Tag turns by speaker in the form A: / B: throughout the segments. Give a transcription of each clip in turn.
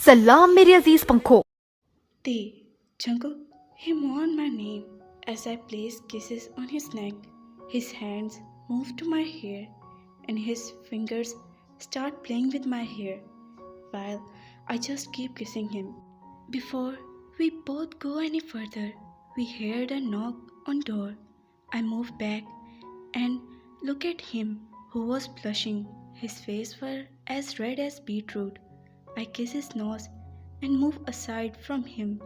A: सलाम मेरे अजीज पंखों।
B: Jungkook, he mourned my name as I placed kisses on his neck. His hands moved to my hair and his fingers start playing with my hair while I just keep kissing him. Before we both go any further, we heard a knock on door. I moved back and looked at him who was blushing. His face was as red as beetroot. I kiss his nose and move aside from him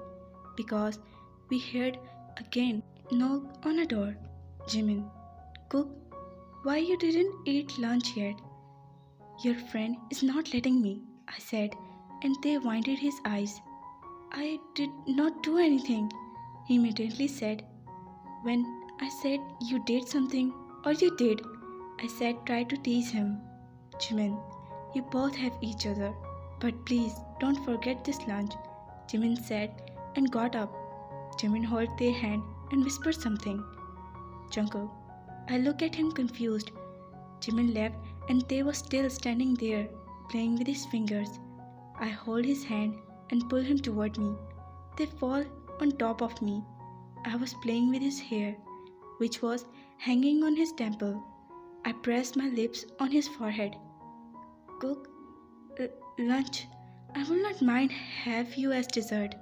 B: because we heard again knock on a door. Jimin, cook, why you didn't eat lunch yet? Your friend is not letting me, I said, and they winded his eyes. I did not do anything, he immediately said. When I said you did something or you did, I said try to tease him. Jimin, you both have each other, but please don't forget this lunch, Jimin said and got up. Jimin held their hand and whispered something. Jungkook, I looked at him confused. Jimin left and they were still standing there, playing with his fingers. I hold his hand and pull him toward me. They fall on top of me. I was playing with his hair, which was hanging on his temple. I pressed my lips on his forehead. Cook, lunch. I will not mind have you as dessert.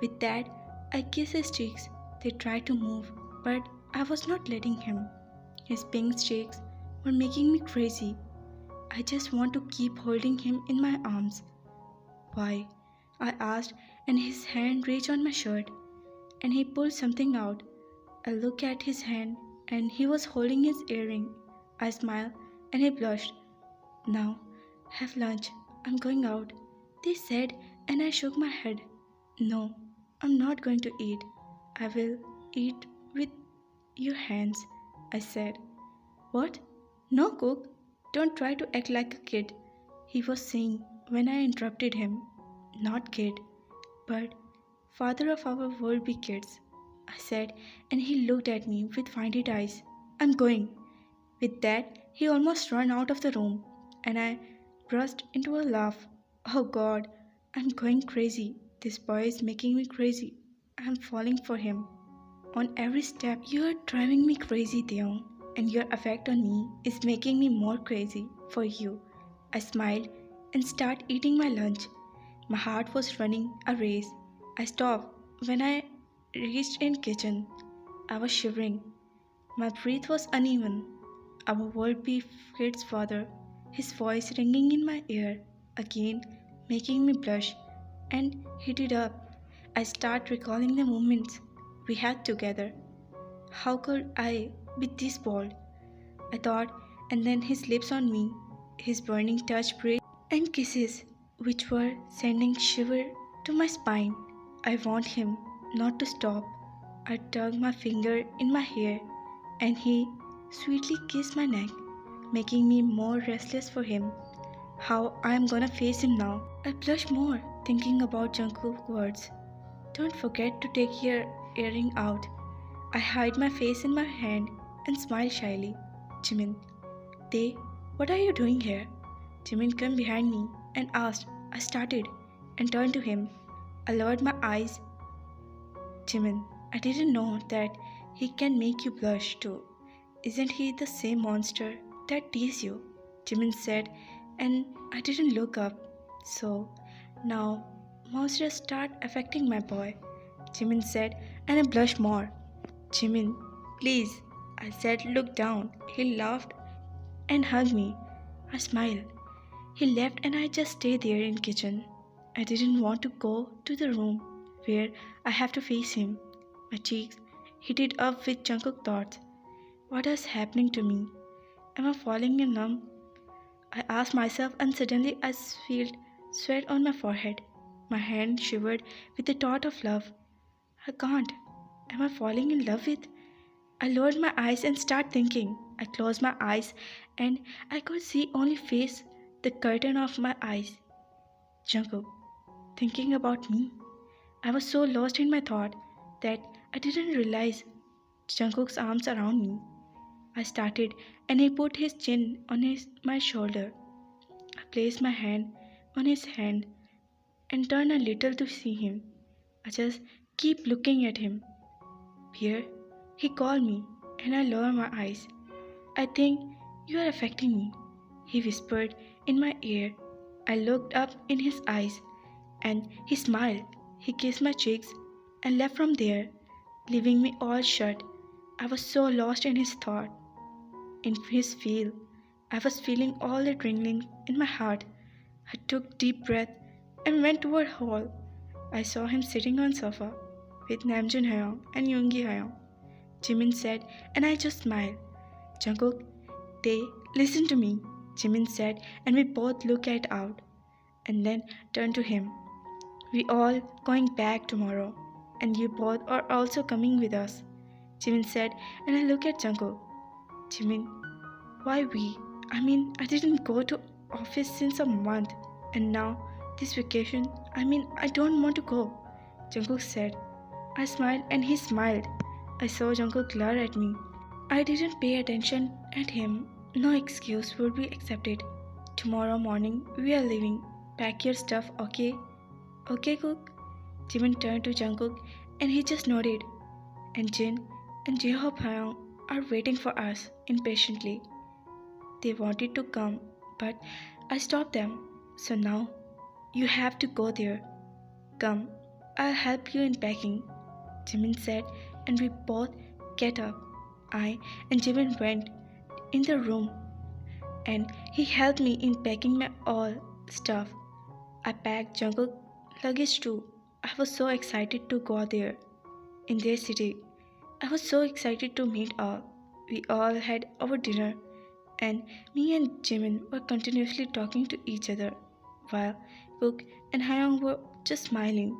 B: With that, I kissed his cheeks. They tried to move, but I was not letting him. His pink cheeks were making me crazy. I just want to keep holding him in my arms. Why? I asked, and his hand reached on my shirt, and he pulled something out. I looked at his hand, and he was holding his earring. I smiled, and he blushed. Now, have lunch. I'm going out, they said, and I shook my head. No, I'm not going to eat. I will eat with your hands, I said. What? No, cook. Don't try to act like a kid, he was saying when I interrupted him. Not kid, but father of our world be kids, I said, and he looked at me with winded eyes. I'm going. With that, he almost ran out of the room, and I burst into a laugh. Oh God, I'm going crazy. This boy is making me crazy. I'm falling for him. On every step, you are driving me crazy, Theon, and your effect on me is making me more crazy for you. I smiled and started eating my lunch. My heart was running a race. I stopped when I reached in kitchen. I was shivering. My breath was uneven. Our world be kid's father, his voice ringing in my ear, again making me blush and heated up. I start recalling the moments we had together. How could I be this bold? I thought, and then his lips on me, his burning touch, breath, and kisses, which were sending shiver to my spine. I want him not to stop. I tugged my finger in my hair, and he sweetly kissed my neck, making me more restless for him. How I am gonna face him now. I blush more thinking about Jungkook's words. Don't forget to take your earring out. I hide my face in my hand and smile shyly. Jimin, they, what are you doing here? Jimin came behind me and asked. I started and turned to him. I lowered my eyes. Jimin, I didn't know that he can make you blush too. Isn't he the same monster that teased you? Jimin said, and I didn't look up. So now monsters start affecting my boy, Jimin said, and I blushed more. Jimin, please, I said, look down. He laughed and hugged me. I smiled. He left and I just stayed there in kitchen. I didn't want to go to the room where I have to face him. My cheeks heated up with Jungkook thoughts. What is happening to me? Am I falling in love? I asked myself and suddenly I felt sweat on my forehead. My hand shivered with the thought of love. I can't. Am I falling in love with? I lowered my eyes and started thinking. I closed my eyes and I could see only face the curtain of my eyes. Jungkook, thinking about me. I was so lost in my thought that I didn't realize Jungkook's arms around me. I started, and he put his chin on my shoulder. I placed my hand on his hand and turned a little to see him. I just keep looking at him. Pierre, he called me, and I lowered my eyes. I think you are affecting me, he whispered in my ear. I looked up in his eyes, and he smiled. He kissed my cheeks and left from there, leaving me all shut. I was so lost in his thought, in his feel. I was feeling all the tingling in my heart. I took deep breath and went toward hall. I saw him sitting on sofa with Namjoon Hyung and Yoongi Hyung. Jimin said, and I just smiled. Jungkook, they listen to me, Jimin said, and we both looked at out and then turned to him. We all going back tomorrow, and you both are also coming with us, Jimin said, and I looked at Jungkook. Jimin, why we? I mean, I didn't go to office since a month, and now this vacation, I don't want to go, Jungkook said. I smiled and he smiled. I saw Jungkook glare at me. I didn't pay attention at him. No excuse would be accepted. Tomorrow morning we are leaving. Pack your stuff, okay? Okay, Cook? Jimin turned to Jungkook and he just nodded. And Jin and Jaehoop Hyung are waiting for us impatiently. They wanted to come, but I stopped them. So now you have to go there. Come, I'll help you in packing, Jimin said, and we both get up. I and Jimin went in the room and he helped me in packing my all stuff. I packed Jungkook luggage too. I was so excited to go there in their city. I was so excited to meet all. We all had our dinner and me and Jimin were continuously talking to each other while Cook and Hyung were just smiling.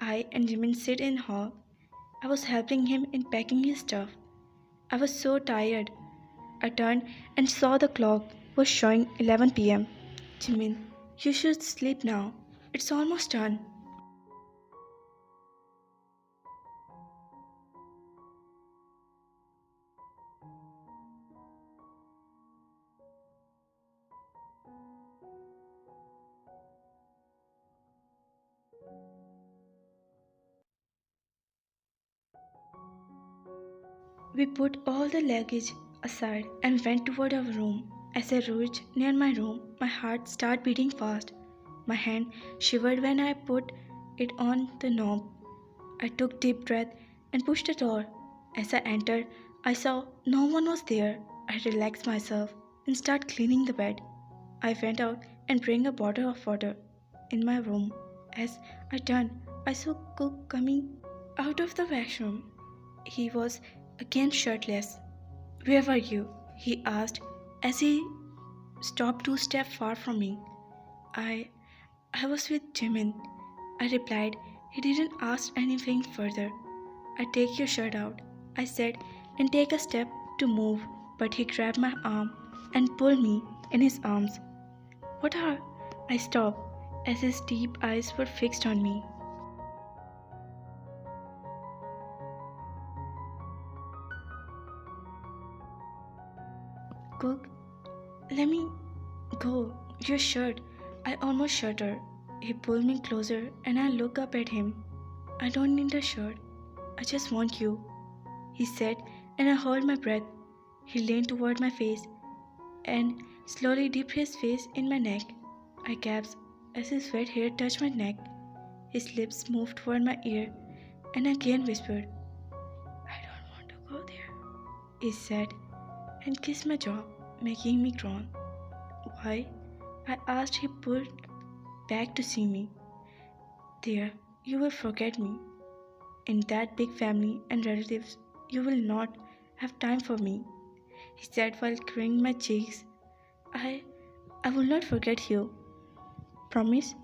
B: I and Jimin sit in hall. I was helping him in packing his stuff. I was so tired. I turned and saw the clock was showing 11 p.m. Jimin, you should sleep now. It's almost done. We put all the luggage aside and went toward our room. As I reached near my room, my heart started beating fast. My hand shivered when I put it on the knob. I took deep breath and pushed the door. As I entered, I saw no one was there. I relaxed myself and started cleaning the bed. I went out and bring a bottle of water in my room. As I turned, I saw Cook coming out of the washroom. He was again shirtless. Where were you? He asked as he stopped 2 steps far from me. I I was with Jimin. I replied. He didn't ask anything further. I take your shirt out, I said, and take a step to move, but he grabbed my arm and pulled me in his arms. What are? I stopped as his deep eyes were fixed on me. Cook, let me go. Your shirt. I almost shuddered. He pulled me closer and I looked up at him. I don't need a shirt. I just want you, he said, and I held my breath. He leaned toward my face and slowly dipped his face in my neck. I gasped as his wet hair touched my neck. His lips moved toward my ear and again whispered, I don't want to go there, he said, and kissed my jaw, making me groan. Why? I asked. He pulled back to see me. There, you will forget me. In that big family and relatives, you will not have time for me, he said while covering my cheeks. I will not forget you. Promise?